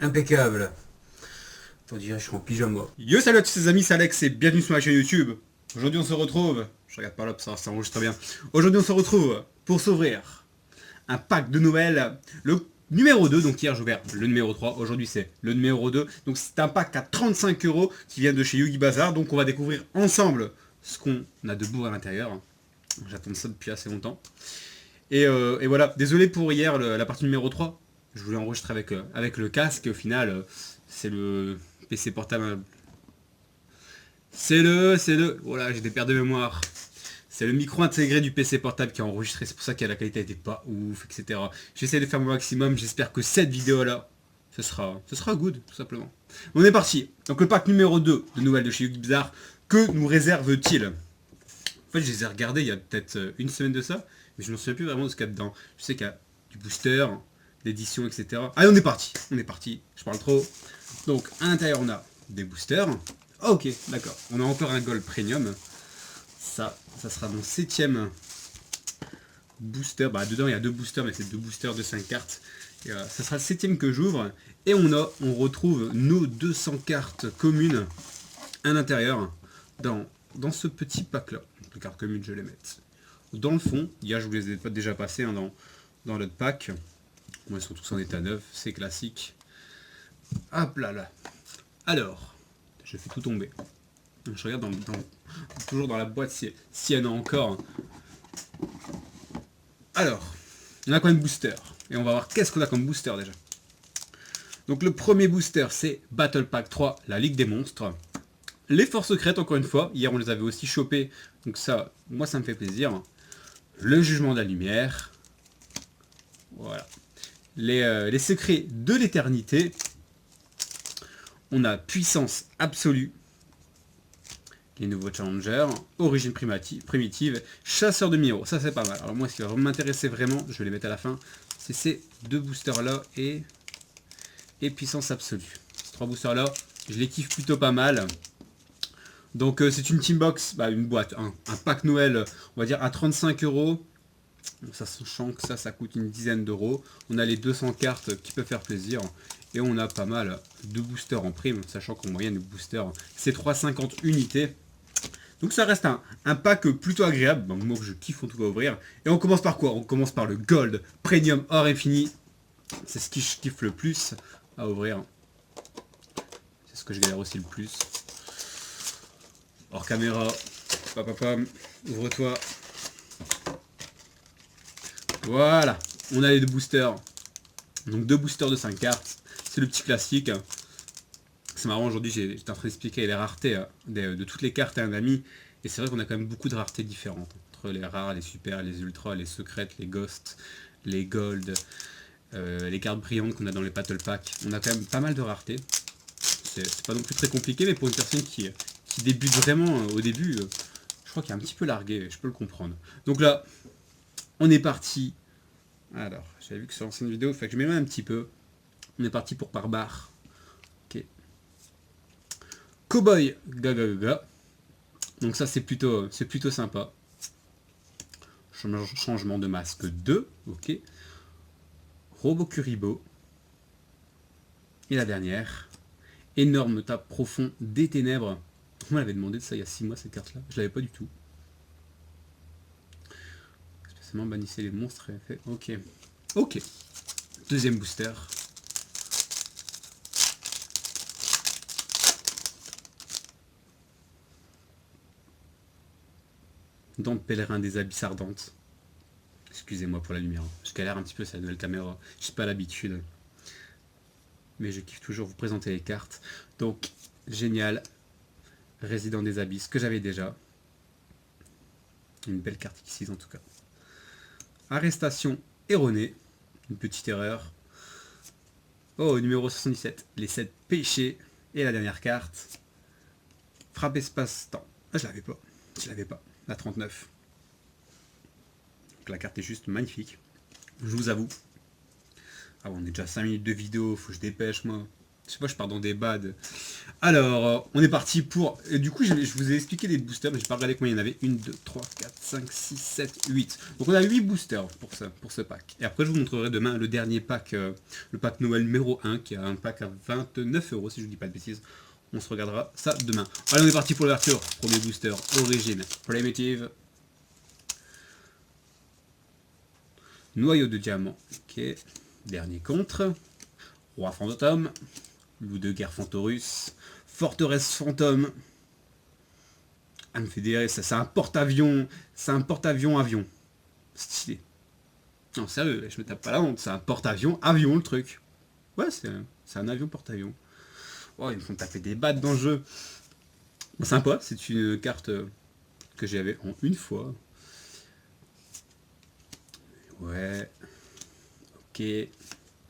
Impeccable. T'en dirais, je suis en pyjama. Yo, salut à tous les amis, c'est Alex et bienvenue sur ma chaîne YouTube. Aujourd'hui on se retrouve, je regarde par là, ça enregistre bien. Aujourd'hui on se retrouve pour s'ouvrir un pack de Noël, le numéro 2, donc hier j'ai ouvert le numéro 3, aujourd'hui c'est le numéro 2. Donc c'est un pack à 35 € qui vient de chez Yugi Bazaar, donc on va découvrir ensemble ce qu'on a de beau à l'intérieur. J'attends ça depuis assez longtemps. Et voilà, désolé pour hier la partie numéro 3, je voulais enregistrer avec le casque, au final c'est le PC portable. Voilà, j'ai des pertes de mémoire. C'est le micro intégré du PC portable qui a enregistré, c'est pour ça que la qualité n'était pas ouf, etc. J'essaie de faire mon maximum, j'espère que cette vidéo-là, ce sera good, tout simplement. On est parti. Donc le pack numéro 2 de nouvelles de chez Yugi Bazaar, que nous réserve-t-il? En fait, je les ai regardés il y a peut-être une semaine de ça, mais je ne me souviens plus vraiment de ce qu'il y a dedans. Je sais qu'il y a du booster, d'édition, etc. Allez, on est parti, je parle trop. Donc, à l'intérieur, on a des boosters. Ok, d'accord. On a encore un Gold Premium. Ça sera mon 7ème booster. Bah, dedans, il y a deux boosters, mais c'est deux boosters de 5 cartes. Et, ça sera le 7ème que j'ouvre. Et on retrouve nos 200 cartes communes à l'intérieur dans ce petit pack-là. Les cartes communes, je les mets dans le fond. Hier, je vous les ai pas déjà passées dans l'autre pack. Bon, ils sont tous en état neuf, c'est classique. Hop là. Alors, je fais tout tomber. Je regarde toujours dans la boîte si elle en a encore. Alors, on a quoi comme booster? Et on va voir qu'est-ce qu'on a comme booster déjà. Donc le premier booster, c'est Battle Pack 3, la Ligue des Monstres. Les forces secrètes, encore une fois. Hier, on les avait aussi chopées. Donc ça, moi, ça me fait plaisir. Le Jugement de la Lumière. Voilà. Les secrets de l'éternité. On a Puissance Absolue. Les nouveaux challengers, origine primitive, chasseur de minéraux, ça c'est pas mal. Alors moi ce qui va m'intéresser vraiment, je vais les mettre à la fin, c'est ces deux boosters là et puissance absolue. Ces trois boosters là, je les kiffe plutôt pas mal. Donc c'est une team box, une boîte, un pack Noël, on va dire à 35 €. Ça sachant que ça coûte une dizaine d'euros. On a les 200 cartes qui peuvent faire plaisir. Et on a pas mal de boosters en prime, sachant qu'en moyenne le booster c'est 3,50 unités. Donc ça reste un pack plutôt agréable, donc moi que je kiffe en tout cas ouvrir. Et on commence par quoi? On commence par le Gold Premium Or Infini. C'est ce que je kiffe le plus à ouvrir. C'est ce que je galère aussi le plus. Hors caméra. Pam, ouvre-toi. Voilà. On a les deux boosters. Donc deux boosters de 5 cartes. C'est le petit classique. C'est marrant, aujourd'hui j'étais en train d'expliquer les raretés de toutes les cartes à un ami. Et c'est vrai qu'on a quand même beaucoup de raretés différentes. Entre les rares, les super, les ultras, les secrètes, les ghosts, les gold, les cartes brillantes qu'on a dans les battle packs. On a quand même pas mal de raretés. C'est pas non plus très compliqué, mais pour une personne qui débute vraiment au début, je crois qu'il est un petit peu largué, je peux le comprendre. Donc là, on est parti. Alors, j'avais vu que sur l'ancienne vidéo, il fait que je m'éloigne un petit peu. On est parti pour Barbare. Ok. Cowboy Gaga. Donc ça c'est plutôt sympa. Changement de masque 2. Ok. Robocuribo. Et la dernière. Énorme tape profond des ténèbres. On m'avait demandé de ça il y a 6 mois cette carte là. Je l'avais pas du tout. Spécialement bannissez les monstres et fait. Ok. Deuxième booster. Dans le pèlerin des abysses ardentes. Excusez-moi pour la lumière. Je galère un petit peu, c'est la nouvelle caméra. Je suis pas l'habitude. Mais je kiffe toujours vous présenter les cartes. Donc, génial. Résident des abysses, que j'avais déjà. Une belle carte ici en tout cas. Arrestation erronée. Une petite erreur. Oh, numéro 77. Les 7 péchés. Et la dernière carte. Frappe espace-temps. Ah, je l'avais pas. La 39. Donc la carte est juste magnifique. Je vous avoue. Ah, on est déjà 5 minutes de vidéo, faut que je dépêche moi. Je sais pas, je pars dans des bads. Alors, on est parti pour... Et du coup, je vous ai expliqué les boosters, mais j'ai pas regardé combien il y en avait. 1, 2, 3, 4, 5, 6, 7, 8. Donc on a 8 boosters pour ce pack. Et après, je vous montrerai demain le dernier pack, le pack Noël numéro 1, qui a un pack à 29 €, si je dis pas de bêtises. On se regardera ça demain. Allez, on est parti pour l'ouverture. Premier booster, Origine Primitive. Noyau de diamant. Ok. Dernier contre. Roi fantôme. Loup de guerre Fantorus. Forteresse fantôme. Âme fédérée, ça c'est un porte-avions. C'est un porte-avions avion. Stylé. Non, sérieux, je me tape pas la honte. C'est un porte-avions avion le truc. Ouais, c'est un avion porte-avions. Oh, ils me font taper des battes dans le jeu. Bon, sympa, c'est une carte que j'avais en une fois. Ouais. Ok.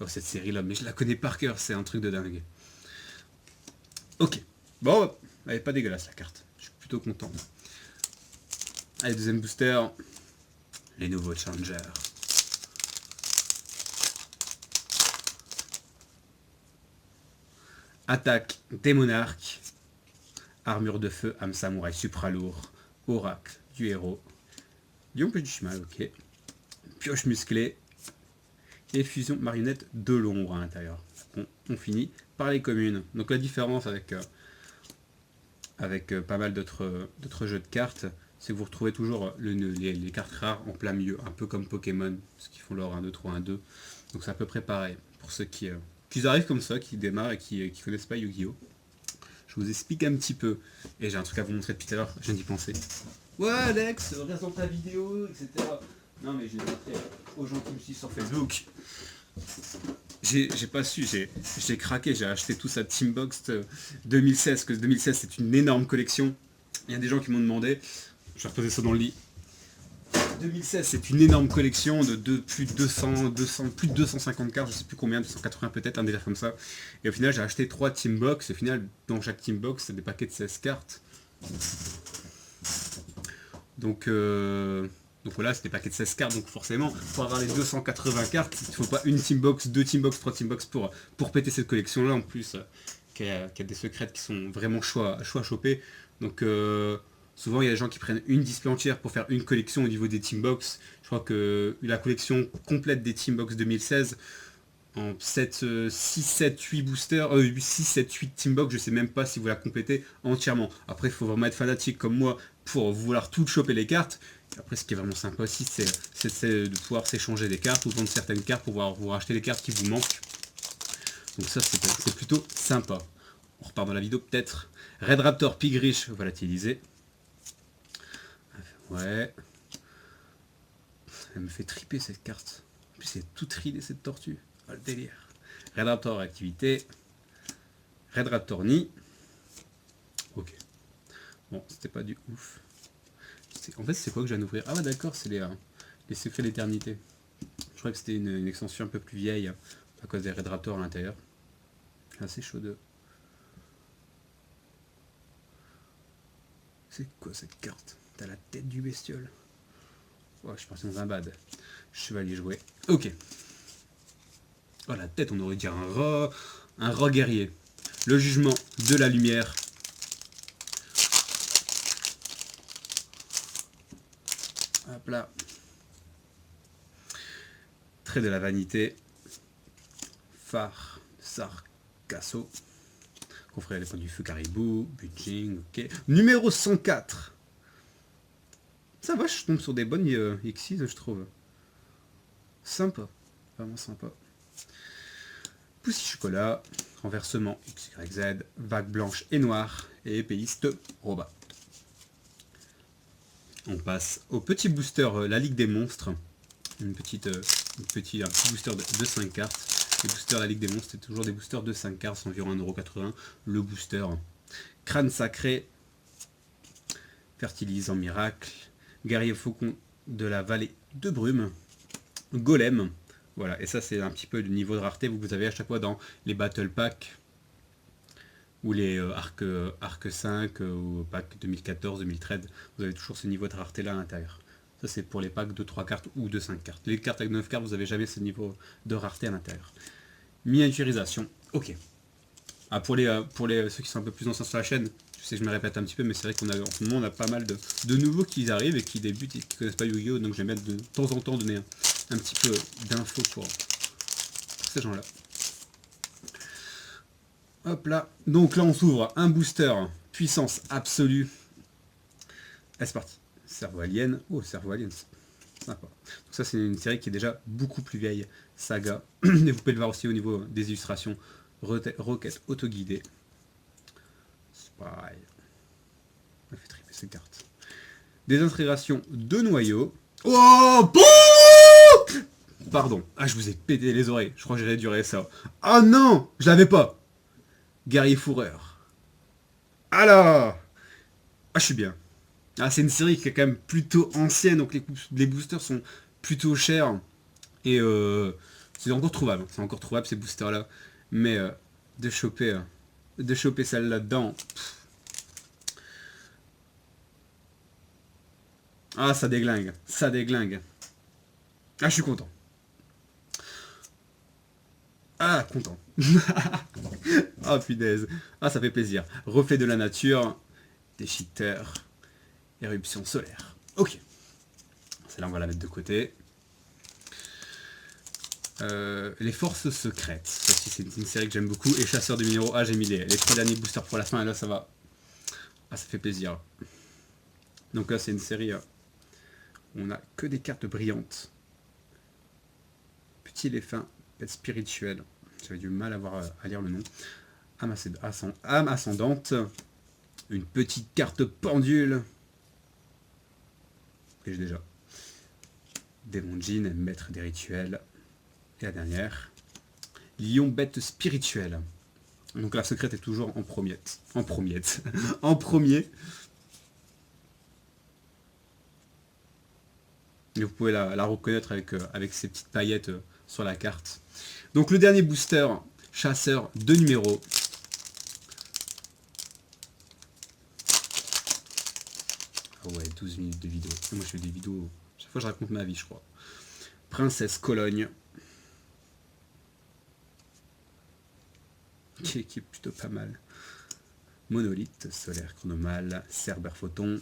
Oh, cette série là, mais je la connais par cœur, c'est un truc de dingue. Ok. Bon, elle est pas dégueulasse la carte. Je suis plutôt content. Allez, deuxième booster. Les nouveaux challengers. Attaque des monarques. Armure de feu, âme samouraï supralourd. Oracle du héros. Lion du chemin, ok. Pioche musclée. Et fusion marionnette de l'ombre à l'intérieur. On finit par les communes. Donc la différence avec pas mal d'autres jeux de cartes, c'est que vous retrouvez toujours les cartes rares en plein milieu, un peu comme Pokémon, parce qu'ils font leur 1, 2, 3, 1, 2. Donc c'est à peu près pareil pour ceux qui arrivent comme ça, qui démarrent et qui connaissent pas Yu-Gi-Oh! Je vous explique un petit peu. Et j'ai un truc à vous montrer depuis tout à l'heure, je viens d'y penser. Ouais Alex, reste dans ta vidéo, etc. Non mais j'ai montré aux gens qui me suivent sur Facebook. J'ai pas su, j'ai craqué, j'ai acheté tout ça Teambox 2016, parce que 2016 c'est une énorme collection. Il y a des gens qui m'ont demandé, je vais reposer ça dans le lit. 2016 c'est une énorme collection de plus de 250 cartes, je sais plus combien, 280 peut-être, un délire comme ça. Et au final j'ai acheté 3 Teambox, et au final dans chaque Teambox c'est des paquets de 16 cartes. Donc voilà, c'est des paquets de 16 cartes, donc forcément, pour avoir les 280 cartes, il ne faut pas une teambox, 2 teambox, 3 teambox pour péter cette collection-là, en plus, qui a des secrètes qui sont vraiment chauds à choper. Donc souvent, il y a des gens qui prennent une display entière pour faire une collection au niveau des teambox. Je crois que la collection complète des teambox 2016, en 6, 7, 8 boosters, 6, 7, 8 teambox, je sais même pas si vous la complétez entièrement. Après, il faut vraiment être fanatique comme moi pour vouloir tout choper les cartes. Après, ce qui est vraiment sympa aussi, c'est de pouvoir s'échanger des cartes ou vendre certaines cartes pour pouvoir vous racheter les cartes qui vous manquent. Donc ça, c'est plutôt sympa. On repart dans la vidéo peut-être. Red Raptor Pigrish volatiliser. Ouais. Elle me fait triper cette carte. En plus, c'est tout ridé cette tortue. Oh, le délire. Red Raptor activité. Red Raptor Nid. Ok. Bon, c'était pas du ouf. En fait, c'est quoi que je viens d'ouvrir? Ah ouais, d'accord, c'est les secrets d'éternité. Je crois que c'était une extension un peu plus vieille, à cause des Red Raptors à l'intérieur. Assez chaud de... C'est quoi cette carte? T'as la tête du bestiole. Ouais, je suis parti dans un bad. Chevalier joué. Ok. Oh, la tête, on aurait dit un rat guerrier. Le jugement de la lumière. Hop là. Trait de la vanité. Phare. Sargasso. Confrère les points du feu caribou. Budging. Ok. Numéro 104. Ça va, je tombe sur des bonnes Xyz, je trouve. Sympa. Vraiment sympa. Poussi chocolat. Renversement XYZ. Vague blanche et noire. Et épéiste Roba. On passe au petit booster, la Ligue des Monstres. Un petit booster de 5 cartes. Les boosters la Ligue des Monstres, c'est toujours des boosters de 5 cartes, c'est environ 1,80 €. Le booster. Crâne sacré. Fertilisant miracle. Guerrier faucon de la vallée de brume. Golem. Voilà, et ça c'est un petit peu le niveau de rareté que vous avez à chaque fois dans les Battle Packs. Ou les Arc 5 ou pack 2014-2013, vous avez toujours ce niveau de rareté là à l'intérieur. Ça c'est pour les packs de 3 cartes ou de 5 cartes. Les cartes avec 9 cartes, vous n'avez jamais ce niveau de rareté à l'intérieur. Miniaturisation, ok. Ah, pour ceux qui sont un peu plus anciens sur la chaîne, je sais que je me répète un petit peu, mais c'est vrai qu'en ce moment on a pas mal de nouveaux qui arrivent et qui débutent et qui connaissent pas Yu-Gi-Oh! Donc j'aime bien de temps en temps donner un petit peu d'infos pour ces gens-là. Hop là. Donc là on s'ouvre un booster puissance absolue. Et c'est parti. Cerveau alien. Oh, cerveau alien. Sympa. Donc ça c'est une série qui est déjà beaucoup plus vieille. Saga. Et vous pouvez le voir aussi au niveau des illustrations. Roquette auto-guidée. C'est pareil. On fait triper ces cartes. Des intégrations de noyaux. Oh, pardon. Ah, je vous ai pété les oreilles. Je crois que j'ai réduit ça. Ah non, je l'avais pas. Guerrier fourreur. Alors. Ah, je suis bien. Ah, c'est une série qui est quand même plutôt ancienne, donc les boosters sont plutôt chers. Et c'est encore trouvable. C'est encore trouvable ces boosters-là. Mais de choper celle là-dedans. Ah, ça déglingue. Ça déglingue. Ah, je suis content. Ah, content. Ah, punaise. Ah, ça fait plaisir. Reflet de la nature. Déchiqueteur. Éruption solaire. Ok. Celle-là, on va la mettre de côté. Les forces secrètes. Ça aussi, c'est une série que j'aime beaucoup. Et chasseurs de minéraux. Ah, j'ai mis les 3 derniers boosters pour la fin. Et là, ça va. Ah, ça fait plaisir. Donc là, c'est une série... on a que des cartes brillantes. Petit et fin. Pète spirituelle. J'avais du mal à lire le nom. Âme ascendante. Une petite carte pendule. Et j'ai déjà. Démon Djinn, maître des rituels. Et la dernière. Lion bête spirituelle. Donc la secrète est toujours en premiette. En premiette. En premier. Et vous pouvez la reconnaître avec ces petites paillettes sur la carte. Donc le dernier booster, chasseur de numéros. Ah ouais, 12 minutes de vidéo. Moi je fais des vidéos, chaque fois je raconte ma vie je crois. Princesse Cologne. Qui est plutôt pas mal. Monolithe, solaire chronomal, Cerber photon,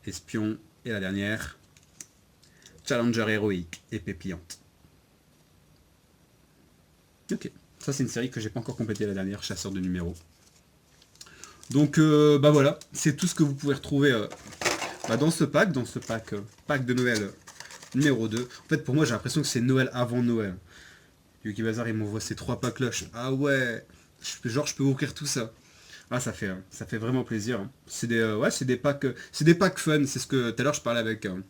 espion, et la dernière, Challenger héroïque, épée pliante. Ok, ça c'est une série que j'ai pas encore complétée la dernière, chasseur de numéros. Donc bah voilà, c'est tout ce que vous pouvez retrouver dans ce pack, pack de Noël numéro 2. En fait pour moi j'ai l'impression que c'est Noël avant Noël. Yuki Bazar il m'envoie ces 3 packs cloches. Ah ouais, genre je peux ouvrir tout ça. Ah ça fait vraiment plaisir. C'est des packs fun. C'est ce que tout à l'heure je parlais avec un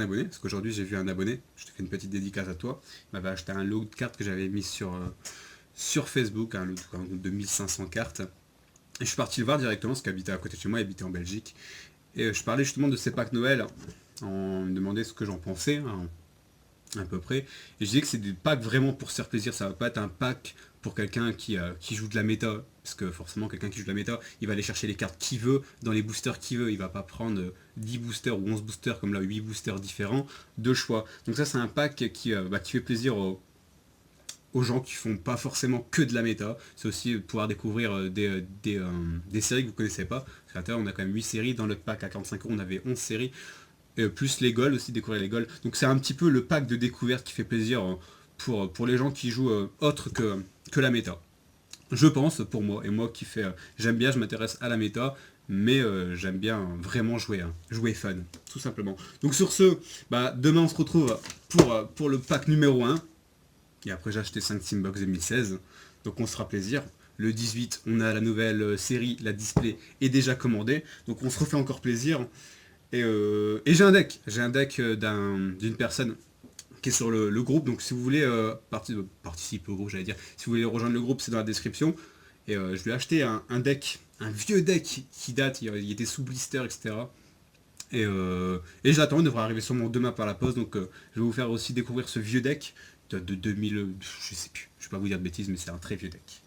abonné, parce qu'aujourd'hui j'ai vu un abonné, je te fais une petite dédicace à toi, il m'avait acheté un lot de cartes que j'avais mis sur Facebook, un lot de 1500 cartes, et je suis parti le voir directement, parce qu'il habitait à côté de chez moi, il habitait en Belgique, et je parlais justement de ces packs Noël, on me demandait ce que j'en pensais, hein, à peu près, et je disais que c'est des packs vraiment pour se faire plaisir, ça va pas être un pack pour quelqu'un qui joue de la méta, parce que forcément quelqu'un qui joue de la méta, il va aller chercher les cartes qu'il veut, dans les boosters qu'il veut, il va pas prendre 10 boosters ou 11 boosters comme là, 8 boosters différents de choix. Donc ça c'est un pack qui fait plaisir aux gens qui font pas forcément que de la méta, c'est aussi pouvoir découvrir des séries que vous connaissez pas. Parce qu'à l'intérieur on a quand même 8 séries, dans le pack à 45 € on avait 11 séries, plus les goals aussi, découvrir les goals. Donc c'est un petit peu le pack de découverte qui fait plaisir pour les gens qui jouent autre que la méta. Je pense pour moi, et moi qui fais, j'aime bien, je m'intéresse à la méta, mais j'aime bien vraiment jouer fun, tout simplement. Donc sur ce, demain on se retrouve pour le pack numéro 1, et après j'ai acheté 5 Teambox 2016, donc on se fera plaisir. Le 18, on a la nouvelle série, la display est déjà commandée, donc on se refait encore plaisir. Et j'ai un deck d'une personne qui est sur le groupe, donc si vous voulez participer au groupe, j'allais dire, si vous voulez rejoindre le groupe, c'est dans la description. Et je lui ai acheté un vieux deck qui date, il était sous blister, etc. Et je l'attends, il devrait arriver sûrement demain par la poste, donc je vais vous faire aussi découvrir ce vieux deck de 2000, je sais plus, je vais pas vous dire de bêtises, mais c'est un très vieux deck.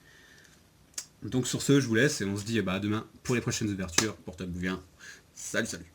Donc sur ce, je vous laisse et on se dit à demain pour les prochaines ouvertures. Portez-vous bien. Salut, salut.